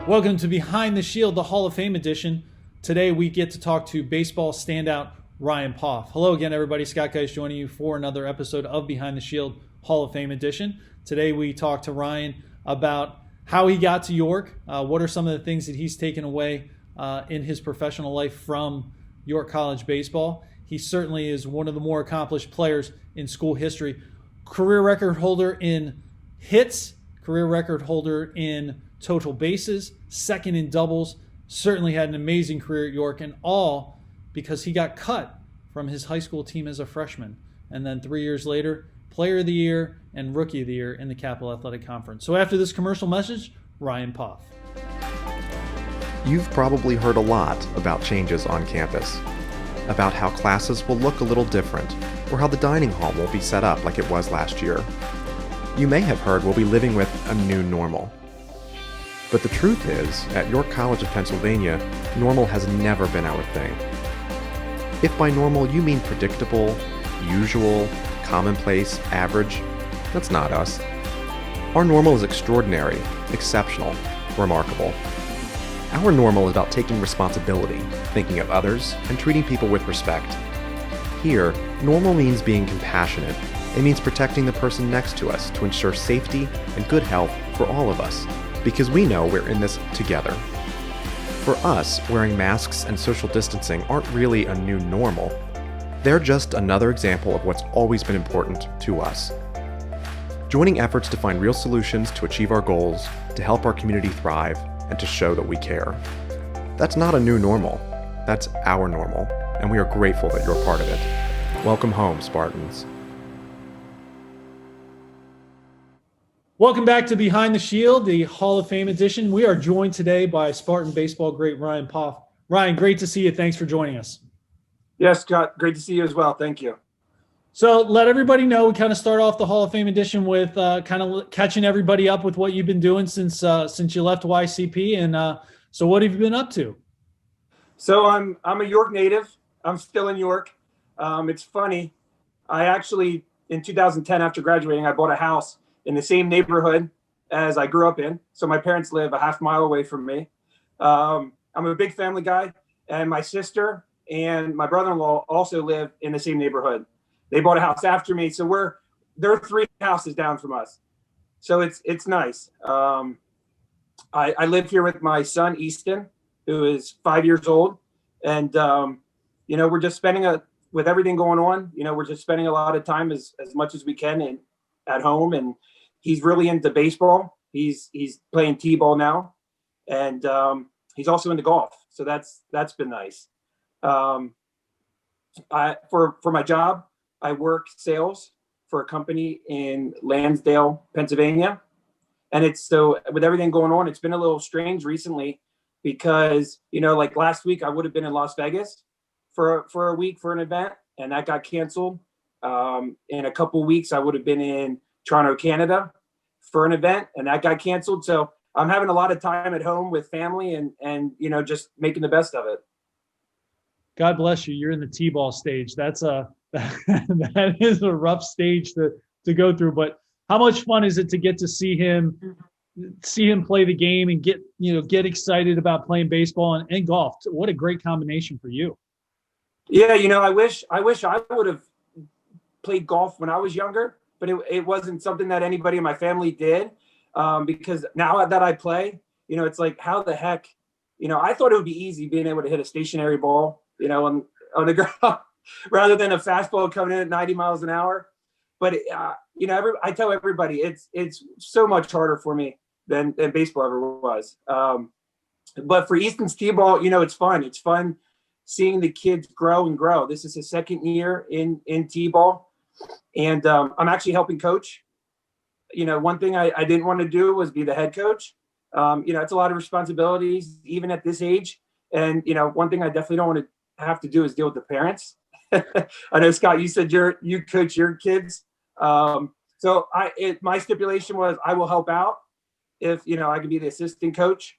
Welcome to Behind the Shield, the Hall of Fame edition. Today we get to talk to baseball standout Ryan Poff. Hello again, everybody. Scott Geis joining you for another episode of Behind the Shield Hall of Fame edition. Today we talk to Ryan about how he got to York, what are some of the things that he's taken away in his professional life from York College baseball. He certainly is one of the more accomplished players in school history. Career record holder in hits, career record holder in total bases, second in doubles, certainly had an amazing career at York, and all because he got cut from his high school team as a freshman. And then 3 years later, Player of the Year and Rookie of the Year in the Capital Athletic Conference. So after this commercial message, Ryan Poff. You've probably heard a lot about changes on campus, about how classes will look a little different, or how the dining hall will be set up like it was last year. You may have heard we'll be living with a new normal. But the truth is, at York College of Pennsylvania, normal has never been our thing. If by normal you mean predictable, usual, commonplace, average, that's not us. Our normal is extraordinary, exceptional, remarkable. Our normal is about taking responsibility, thinking of others, and treating people with respect. Here, normal means being compassionate. It means protecting the person next to us to ensure safety and good health for all of us, because we know we're in this together. For us, wearing masks and social distancing aren't really a new normal. They're just another example of what's always been important to us. Joining efforts to find real solutions to achieve our goals, to help our community thrive, and to show that we care. That's not a new normal. That's our normal, and we are grateful that you're a part of it. Welcome home, Spartans. Welcome back to Behind the Shield, the Hall of Fame edition. We are joined today by Spartan baseball great Ryan Poff. Ryan, great to see you. Thanks for joining us. Yes, Scott, great to see you as well. Thank you. So let everybody know, we kind of start off the Hall of Fame edition with kind of catching everybody up with what you've been doing since you left YCP. And so what have you been up to? So I'm a York native. I'm still in York. It's funny. I actually, in 2010, after graduating, I bought a house in the same neighborhood as I grew up in. So my parents live a half mile away from me. I'm a big family guy, and my sister and my brother-in-law also live in the same neighborhood. They bought a house after me, so they're 3 houses down from us. So it's nice. I live here with my son Easton, who is 5 years old, and we're just spending with everything going on. We're just spending a lot of time as much as we can at home, and he's really into baseball. He's playing t-ball now, and he's also into golf. So that's been nice. For my job, I work sales for a company in Lansdale, Pennsylvania. And so with everything going on, it's been a little strange recently because, like last week, I would have been in Las Vegas for a week for an event, and that got canceled. In a couple of weeks, I would have been in Toronto, Canada for an event, and that got canceled. So I'm having a lot of time at home with family and just making the best of it. God bless you. You're in the T-ball stage. That is a rough stage to go through, but how much fun is it to get to see him play the game and get excited about playing baseball and golf? What a great combination for you. Yeah. I wish I would have played golf when I was younger, but it wasn't something that anybody in my family did. Because now that I play, it's like, how the heck, I thought it would be easy being able to hit a stationary ball, on the ground rather than a fastball coming in at 90 miles an hour. But, I tell everybody it's so much harder for me than baseball ever was. But for Easton's T-ball, it's fun. It's fun seeing the kids grow and grow. This is his second year in T-ball. And I'm actually helping coach. One thing I didn't want to do was be the head coach. It's a lot of responsibilities, even at this age. And, one thing I definitely don't want to have to do is deal with the parents. I know, Scott, you said you coach your kids. So my stipulation was I will help out if, I could be the assistant coach.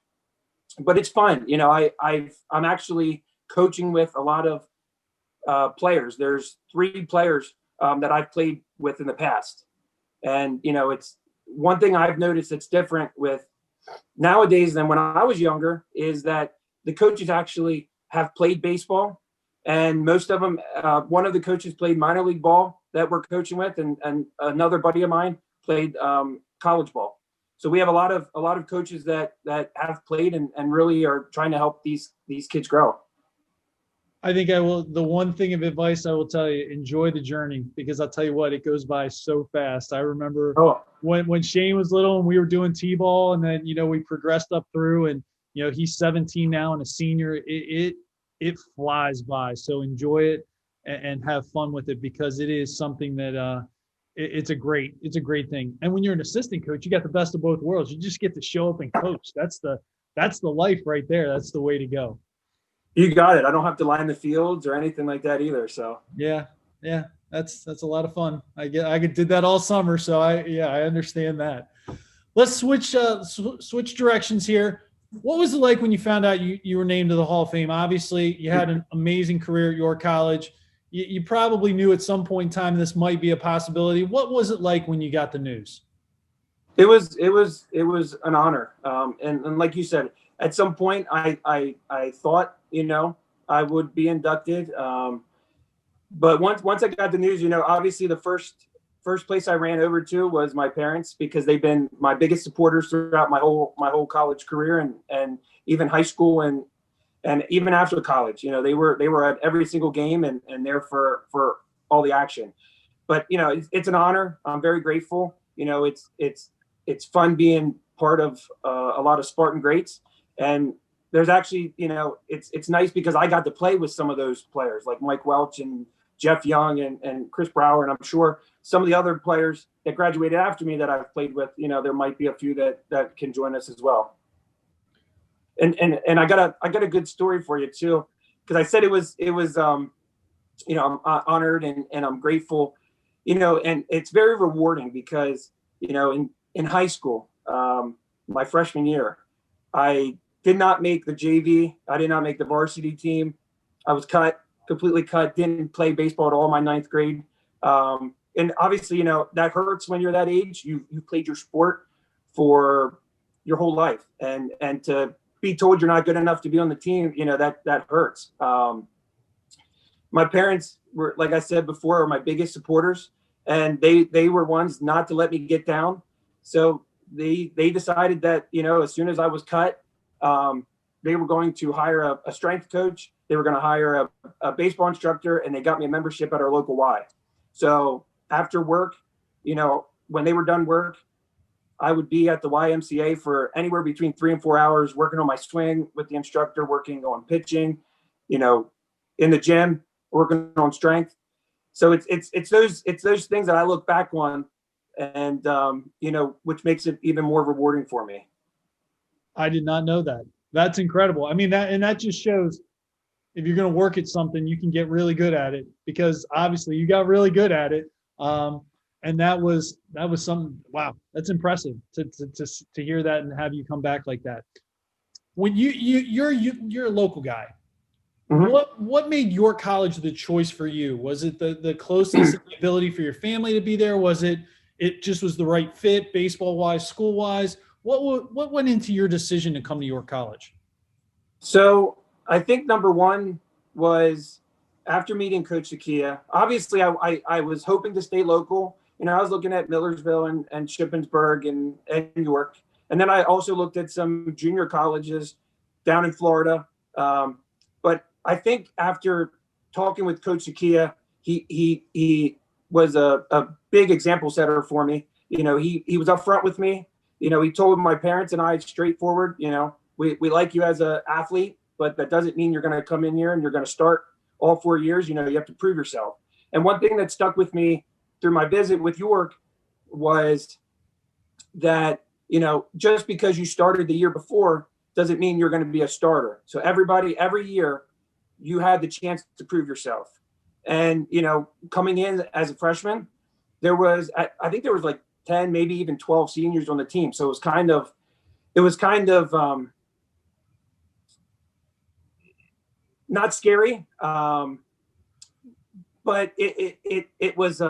But it's fun. I'm actually coaching with a lot of players. There's 3 players that I've played with in the past. And, it's one thing I've noticed that's different with nowadays than when I was younger is that the coaches actually have played baseball, and most of them, one of the coaches played minor league ball that we're coaching with, and another buddy of mine played college ball. So we have a lot of coaches that have played and really are trying to help these kids grow. I think I will. The one thing of advice I will tell you: enjoy the journey, because I'll tell you what, it goes by so fast. I remember when Shane was little and we were doing t-ball, and then we progressed up through, and he's 17 now and a senior. It flies by. So enjoy it and have fun with it, because it is something that it's a great thing. And when you're an assistant coach, you got the best of both worlds. You just get to show up and coach. That's the life right there. That's the way to go. You got it. I don't have to line the fields or anything like that either. So yeah, that's a lot of fun. I did that all summer, so I understand that. Let's switch directions here. What was it like when you found out you were named to the Hall of Fame? Obviously, you had an amazing career at York College. You probably knew at some point in time this might be a possibility. What was it like when you got the news? It was an honor, and like you said, at some point I thought I would be inducted, but once I got the news, obviously the first place I ran over to was my parents, because they've been my biggest supporters throughout my whole college career, and even high school and even after college. They were at every single game and there for all the action. But it's an honor. I'm very grateful. It's fun being part of a lot of Spartan greats. And there's actually, it's nice because I got to play with some of those players like Mike Welch and Jeff Young and Chris Brower. And I'm sure some of the other players that graduated after me that I've played with, there might be a few that can join us as well. And I got a good story for you too, because I said it was I'm honored and I'm grateful, and it's very rewarding because, in high school, my freshman year, I did not make the JV. I did not make the varsity team. I was completely cut, didn't play baseball at all my ninth grade. And obviously, that hurts when you're that age. You played your sport for your whole life. And to be told you're not good enough to be on the team, that hurts. My parents were, like I said before, are my biggest supporters, and they were ones not to let me get down. So they decided that, as soon as I was cut, they were going to hire a strength coach. They were going to hire a baseball instructor, and they got me a membership at our local Y. So after work, when they were done work, I would be at the YMCA for anywhere between 3 and 4 hours, working on my swing with the instructor, working on pitching, in the gym, working on strength. So it's those things that I look back on, and which makes it even more rewarding for me. I did not know that. That's incredible. I mean, that just shows if you're going to work at something, you can get really good at it, because obviously you got really good at it. And that was something. Wow, that's impressive to hear that and have you come back like that. When you're a local guy, mm-hmm. What made York College the choice for you? Was it the closeness and the ability for your family to be there? Was it just was the right fit, baseball wise, school wise? What went into your decision to come to York College? So I think number one was after meeting Coach Sakia. Obviously, I was hoping to stay local. I was looking at Millersville and Shippensburg and York. And then I also looked at some junior colleges down in Florida. But I think after talking with Coach Sakia, he was a big example setter for me. He was upfront with me. He told my parents and I straightforward, we like you as an athlete, but that doesn't mean you're going to come in here and you're going to start all 4 years. You have to prove yourself. And one thing that stuck with me through my visit with York was that, just because you started the year before doesn't mean you're going to be a starter. So every year you had the chance to prove yourself. And, coming in as a freshman, I think there was like 10, maybe even 12 seniors on the team. So it was kind of not scary. But it was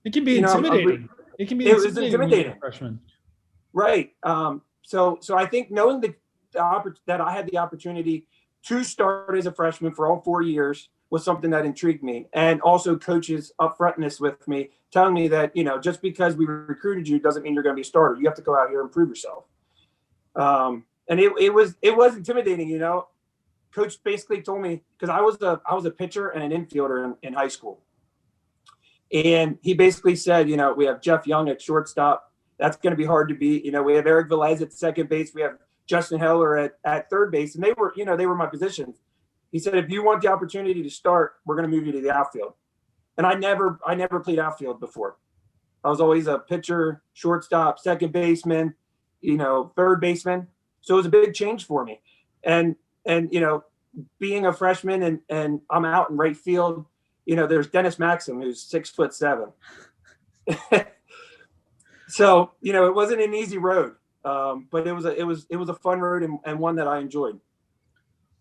it can be intimidating. It was intimidating. Freshman. Right. So I think knowing that I had the opportunity to start as a freshman for all 4 years was something that intrigued me. And also coaches' upfrontness with me, telling me that, just because we recruited you doesn't mean you're going to be a starter. You have to go out here and prove yourself. And it was intimidating, Coach basically told me, because I was a pitcher and an infielder in high school. And he basically said, we have Jeff Young at shortstop. That's going to be hard to beat. We have Eric Velez at second base. We have Justin Heller at third base. And they were my positions. He said, if you want the opportunity to start, we're going to move you to the outfield. And I never played outfield before. I was always a pitcher, shortstop, second baseman, third baseman. So it was a big change for me. And being a freshman and I'm out in right field, there's Dennis Maxim, who's 6'7". So, it wasn't an easy road, but it was a fun road and one that I enjoyed.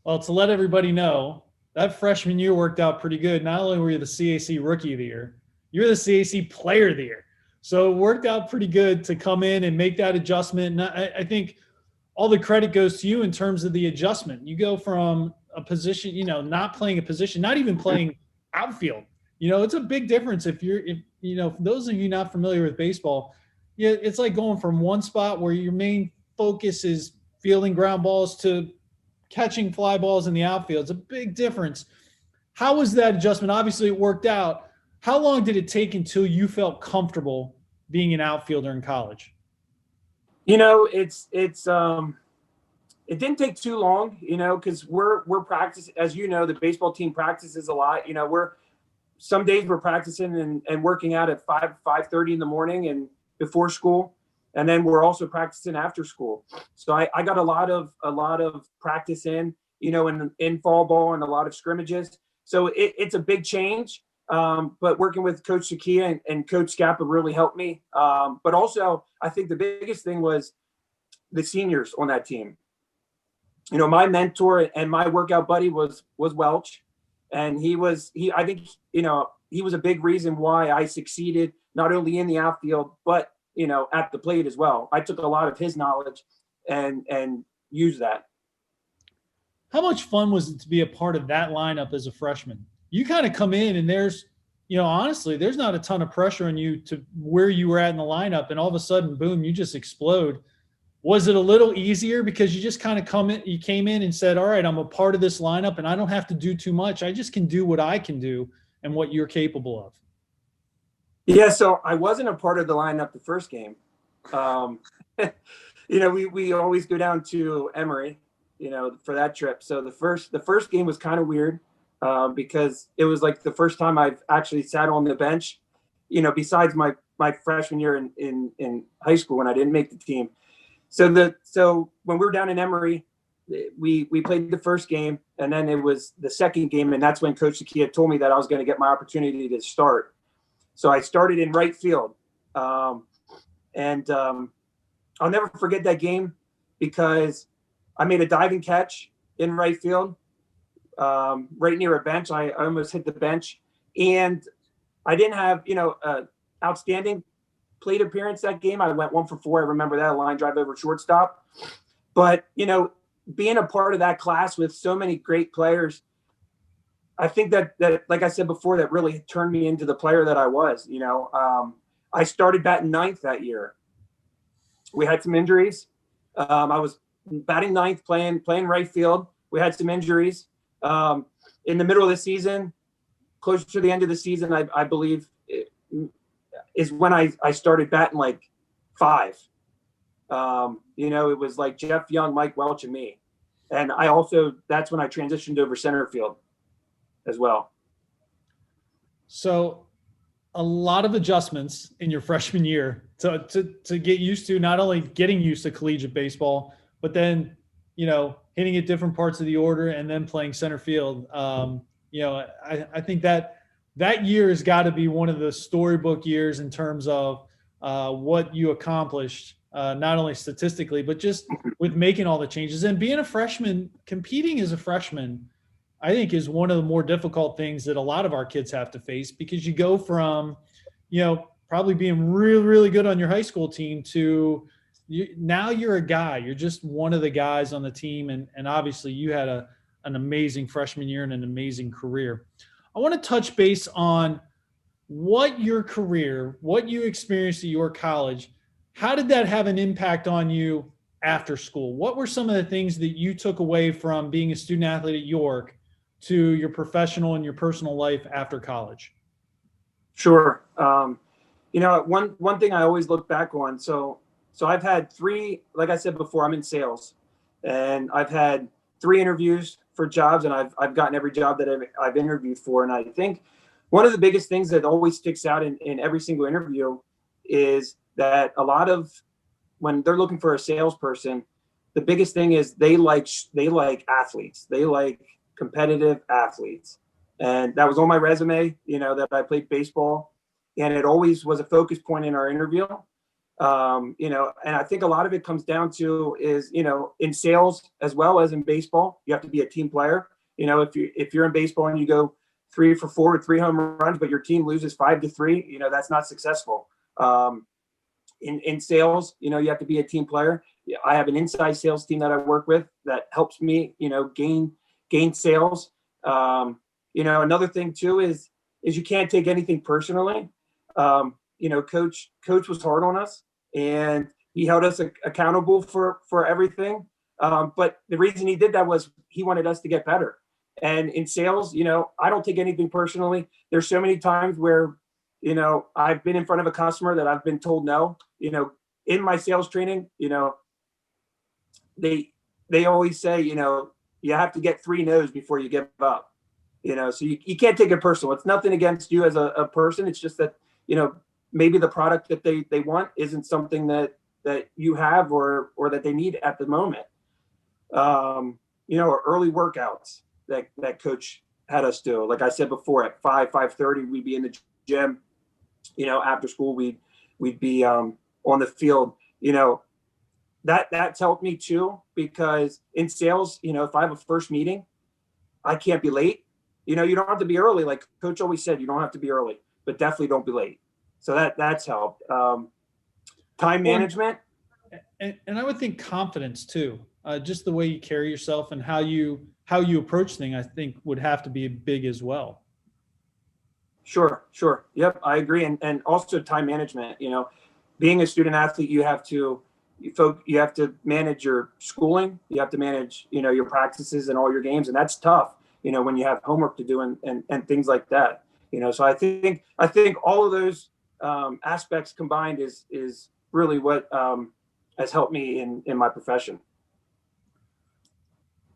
Well, to let everybody know, that freshman year worked out pretty good. Not only were you the CAC Rookie of the Year, you're the CAC Player of the Year. So it worked out pretty good to come in and make that adjustment. And I think all the credit goes to you in terms of the adjustment. You go from a position, not playing a position, not even playing outfield. It's a big difference if for those of you not familiar with baseball, it's like going from one spot where your main focus is fielding ground balls to catching fly balls in the outfield. It's a big difference. How was that adjustment? Obviously it worked out. How long did it take until you felt comfortable being an outfielder in college? It didn't take too long, because we're practicing, as the baseball team practices a lot. Some days we're practicing and working out at 5:30 in the morning and before school. And then we're also practicing after school. So I got a lot of practice in fall ball and a lot of scrimmages. So it's a big change. But working with Coach Sakia and Coach Scappa really helped me. But also I think the biggest thing was the seniors on that team. My mentor and my workout buddy was Welch. And he was a big reason why I succeeded, not only in the outfield, but, at the plate as well. I took a lot of his knowledge and used that. How much fun was it to be a part of that lineup as a freshman? You kind of come in and there's, honestly, there's not a ton of pressure on you to where you were at in the lineup, and all of a sudden, boom, you just explode. Was it a little easier because you just kind of you came in and said, all right, I'm a part of this lineup and I don't have to do too much. I just can do what I can do and what you're capable of? Yeah, so I wasn't a part of the lineup the first game. We always go down to Emory, for that trip. So the first game was kind of weird because it was like the first time I've actually sat on the bench, besides my freshman year in high school when I didn't make the team. So when we were down in Emory, we played the first game, and then it was the second game, and that's when Coach Sakia told me that I was going to get my opportunity to start. So I started in right field, and I'll never forget that game because I made a diving catch in right field, right near a bench. I almost hit the bench, and I didn't have outstanding plate appearance that game. I went 1 for 4. I remember that, a line drive over shortstop. But being a part of that class with so many great players, I think that like I said before, that really turned me into the player that I was. I started batting ninth that year. We had some injuries. I was batting ninth, playing right field. We had some injuries. In the middle of the season, closer to the end of the season, I believe is when I started batting like 5. It was like Jeff Young, Mike Welch, and me. And that's when I transitioned over center field as well. So a lot of adjustments in your freshman year to get used to, not only getting used to collegiate baseball, but then, hitting at different parts of the order and then playing center field. I think that year has got to be one of the storybook years in terms of what you accomplished, not only statistically, but just with making all the changes. And being a freshman, competing as a freshman, I think is one of the more difficult things that a lot of our kids have to face, because you go from, probably being really, really good on your high school team to, now you're a guy. You're just one of the guys on the team, and obviously you had an amazing freshman year and an amazing career. I want to touch base on what your career, what you experienced at your college, how did that have an impact on you after school? What were some of the things that you took away from being a student athlete at York to your professional and your personal life after college? Sure. One thing I always look back on. So I've had three, like I said before, I'm in sales, and I've had three interviews for jobs, and I've gotten every job that I've interviewed for. And I think one of the biggest things that always sticks out in every single interview is that a lot of, when they're looking for a salesperson, the biggest thing is they like athletes. They like competitive athletes. And that was on my resume, that I played baseball, and it always was a focus point in our interview. And I think a lot of it comes down to is, in sales as well as in baseball, you have to be a team player. If you're in baseball and you go 3 for 4 with 3 home runs, but your team loses 5-3, that's not successful. In sales, you have to be a team player. I have an inside sales team that I work with that helps me, gain sales. Another thing too is you can't take anything personally. Coach was hard on us, and he held us accountable for everything. But the reason he did that was he wanted us to get better. And in sales, I don't take anything personally. There's so many times where, I've been in front of a customer that I've been told no. In my sales training, they always say, you have to get 3 no's before you give up. So you can't take it personal. It's nothing against you as a person. It's just that, maybe the product that they want isn't something that you have or that they need at the moment. Or early workouts that coach had us do. Like I said before, at 5:30, we'd be in the gym. After school, we'd be on the field. That's helped me too, because in sales, if I have a first meeting, I can't be late. You don't have to be early. Like coach always said, you don't have to be early, but definitely don't be late. So that's helped. Time management. And I would think confidence too. Just the way you carry yourself and how you approach things, I think would have to be big as well. Sure. Yep, I agree. And also time management. Being a student athlete, you have to manage your schooling. You have to manage, your practices and all your games, and that's tough. When you have homework to do and things like that. So I think all of those aspects combined is really what has helped me in my profession.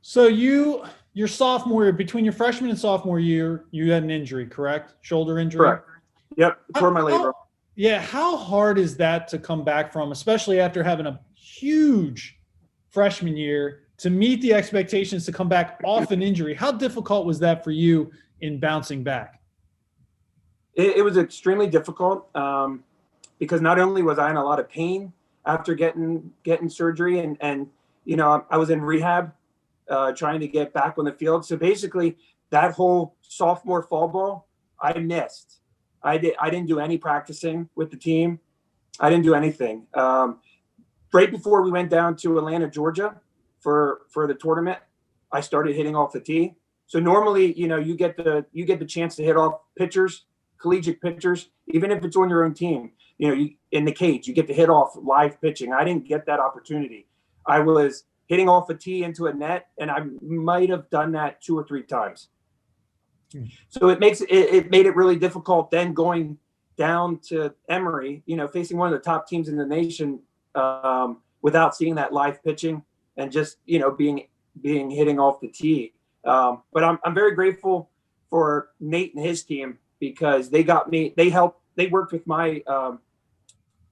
So your sophomore year, between your freshman and sophomore year, you had an injury, correct? Shoulder injury? Correct. Yep, tore my labrum. Yeah, how hard is that to come back from, especially after having a huge freshman year, to meet the expectations to come back off an injury? How difficult was that for you in bouncing back? It was extremely difficult because not only was I in a lot of pain after getting surgery, and I was in rehab trying to get back on the field. So basically, that whole sophomore fall ball, I missed. I didn't do any practicing with the team. I didn't do anything. Right before we went down to Atlanta, Georgia, for the tournament, I started hitting off the tee. So normally, you get the chance to hit off pitchers, collegiate pitchers, even if it's on your own team. You in the cage, you get to hit off live pitching. I didn't get that opportunity. I was hitting off a tee into a net, and I might have done that 2 or 3 times. So it made it really difficult then going down to Emory, facing one of the top teams in the nation, without seeing that live pitching and just, being hitting off the tee. But I'm very grateful for Nate and his team, because they worked with my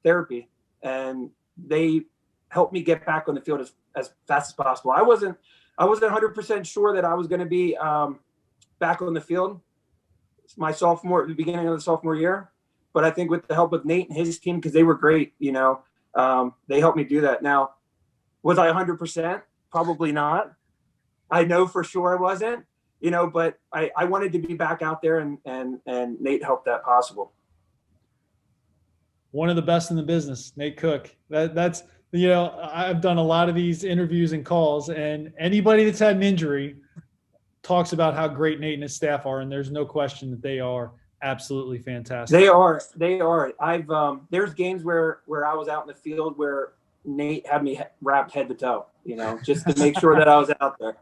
therapy, and they helped me get back on the field as fast as possible. I wasn't 100% sure that I was going to be back on the field the beginning of the sophomore year. But I think with the help of Nate and his team, because they were great, they helped me do that. Now, was I 100%? Probably not. I know for sure I wasn't, but I wanted to be back out there, and Nate helped that possible. One of the best in the business, Nate Cook. That's I've done a lot of these interviews and calls, and anybody that's had an injury talks about how great Nate and his staff are, and there's no question that they are absolutely fantastic. They are. I've there's games where I was out in the field where Nate had me wrapped head to toe, just to make sure that I was out there.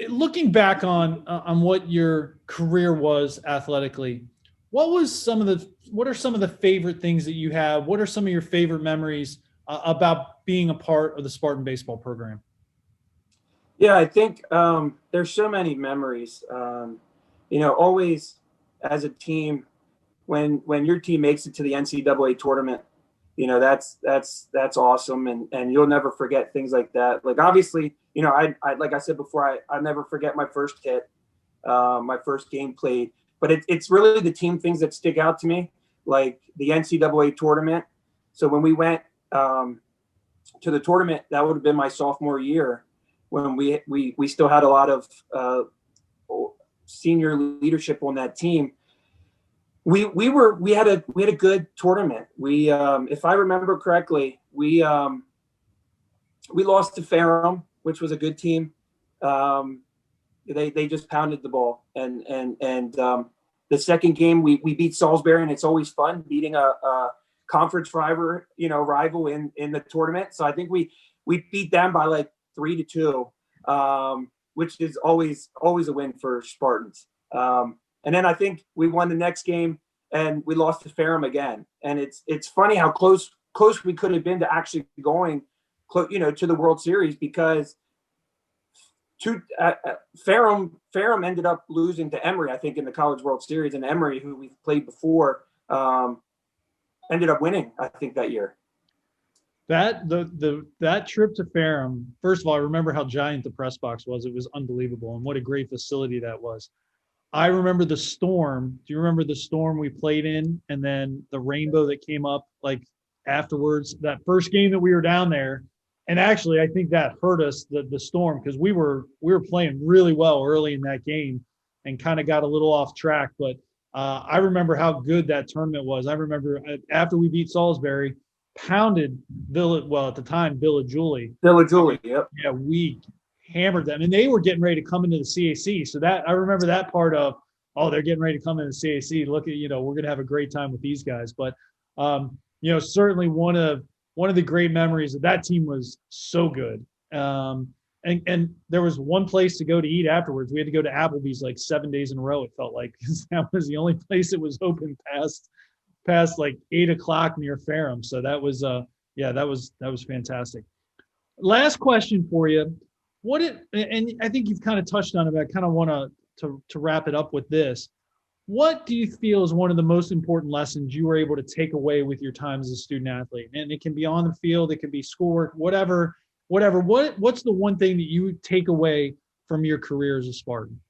Looking back on what your career was athletically, what are some of the favorite things that you have? What are some of your favorite memories about being a part of the Spartan baseball program? Yeah, I think there's so many memories. Always as a team, when your team makes it to the NCAA tournament, that's awesome, and you'll never forget things like that. Like obviously, I like I said before, I never forget my first hit, my first game played. But it's really the team things that stick out to me, like the NCAA tournament. So when we went to the tournament, that would have been my sophomore year, when we still had a lot of senior leadership on that team. We had a good tournament. We if I remember correctly, we lost to Ferrum, which was a good team. They just pounded the ball, and the second game we beat Salisbury, and it's always fun beating a conference rival in the tournament. So I think we beat them by like 3-2, which is always a win for Spartans. And then I think we won the next game, and we lost to Ferrum again. And it's funny how close we could have been to actually going to the World Series, because Ferrum ended up losing to Emory, I think, in the College World Series, and Emory, who we've played before, ended up winning, I think, that year. That trip to Ferrum, first of all, I remember how giant the press box was. It was unbelievable, and what a great facility that was. I remember the storm. Do you remember the storm we played in, and then the rainbow that came up like afterwards? That first game that we were down there. And actually, I think that hurt us, the storm, because we were playing really well early in that game and kind of got a little off track. But I remember how good that tournament was. I remember after we beat Salisbury, pounded at the time, Villa Julie, yep. Yeah, we hammered them. And they were getting ready to come into the CAC. So that I remember that part of, they're getting ready to come into the CAC. Look at, we're going to have a great time with these guys. But, certainly one of the great memories of that team was so good. And there was one place to go to eat afterwards. We had to go to Applebee's like 7 days in a row, it felt like, because that was the only place that was open past like 8:00 near Ferrum. So that was that was fantastic. Last question for you. And I think you've kind of touched on it, but I kind of want to wrap it up with this. What do you feel is one of the most important lessons you were able to take away with your time as a student athlete? And it can be on the field, it can be schoolwork, whatever. What's the one thing that you take away from your career as a Spartan?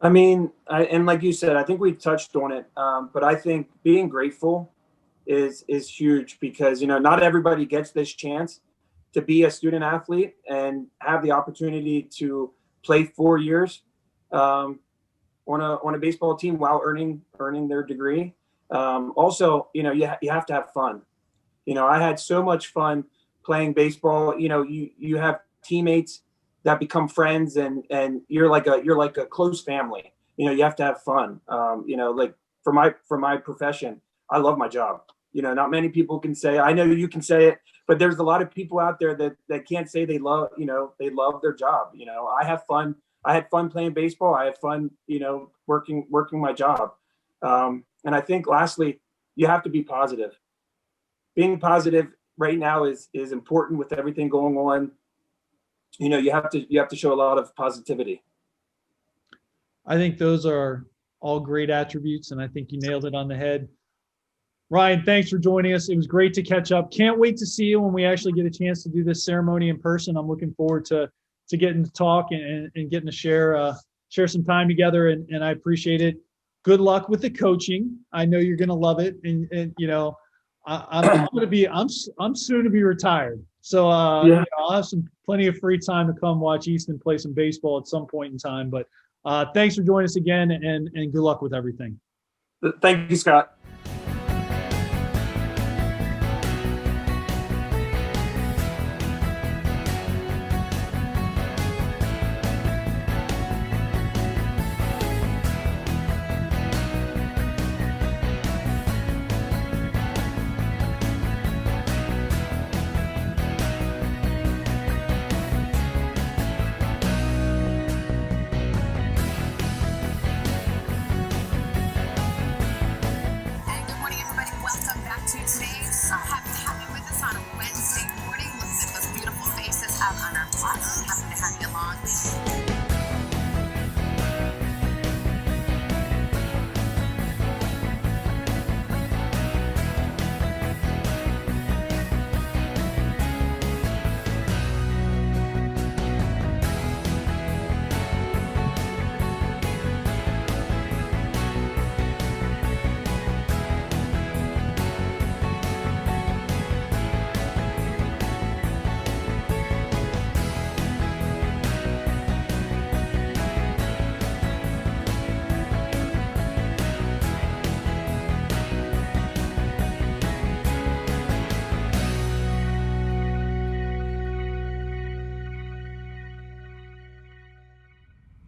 I mean, and like you said, I think we touched on it, but I think being grateful is huge, because not everybody gets this chance to be a student athlete and have the opportunity to play 4 years on a baseball team while earning their degree. Also, you have to have fun. I had so much fun playing baseball. You have teammates that become friends, and you're like a close family. You have to have fun. Like for my profession, I love my job. Not many people can say, I know you can say it, but there's a lot of people out there that can't say they love their job. I have fun. I had fun playing baseball. I had fun, working my job. And I think lastly, you have to be positive. Being positive right now is important with everything going on. You have to show a lot of positivity. I think those are all great attributes, and I think you nailed it on the head. Ryan, thanks for joining us. It was great to catch up. Can't wait to see you when we actually get a chance to do this ceremony in person. I'm looking forward to getting to talk and getting to share some time together, and I appreciate it. Good luck with the coaching. I know you're going to love it, and I'm soon to be retired, so I'll have plenty of free time to come watch Easton play some baseball at some point in time. But thanks for joining us again, and good luck with everything. Thank you, Scott.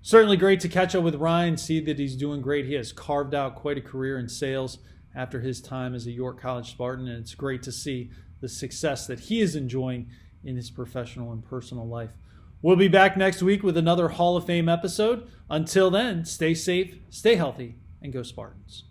Certainly great to catch up with Ryan, see that he's doing great. He has carved out quite a career in sales after his time as a York College Spartan, and it's great to see the success that he is enjoying in his professional and personal life. We'll be back next week with another Hall of Fame episode. Until then, stay safe, stay healthy, and go Spartans.